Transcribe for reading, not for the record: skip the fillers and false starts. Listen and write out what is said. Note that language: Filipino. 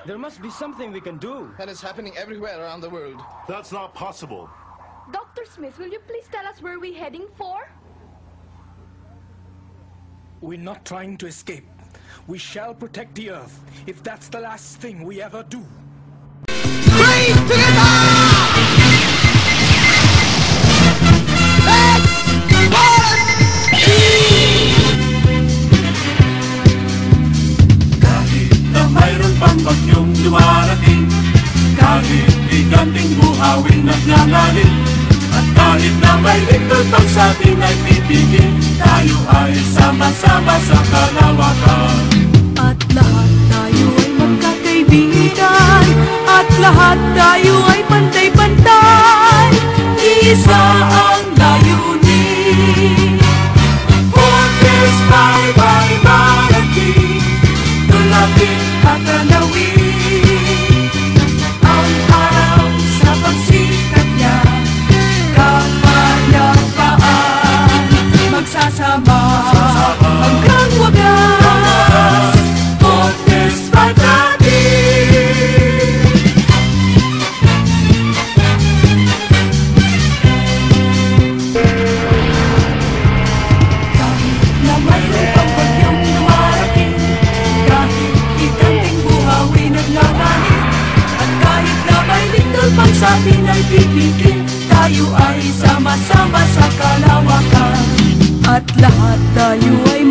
There must be something we can do. And it's happening everywhere around the world. That's not possible. Dr. Smith, will you please tell us where we're heading for? We're not trying to escape. We shall protect the Earth, if that's the last thing we ever do. Three together! Kahit na mayroon pang bagyong dumarating, kahit bigating buhawin nagngangalit, at kahit na may lindol pang sa atin ay pipigil, tayo ay sama-sama sa kalawakan. At lahat tayo ay magkakaibigan, at lahat tayo ay pantay-pantay. Isa ang layunin. For this bye-bye malaki, tulapin at tanawin Ang araw sa pagsikat niya, kapayapaan, magsasama hanggang wagas. For this bye-bye. Kahit na mayroon pang bagyong dumarating, kahit ikanting buhawin at langanin, at kahit na may lindol pang sa atin ay pipigil, tayo ay sama-sama sa kalawakan. At lahat tayo ay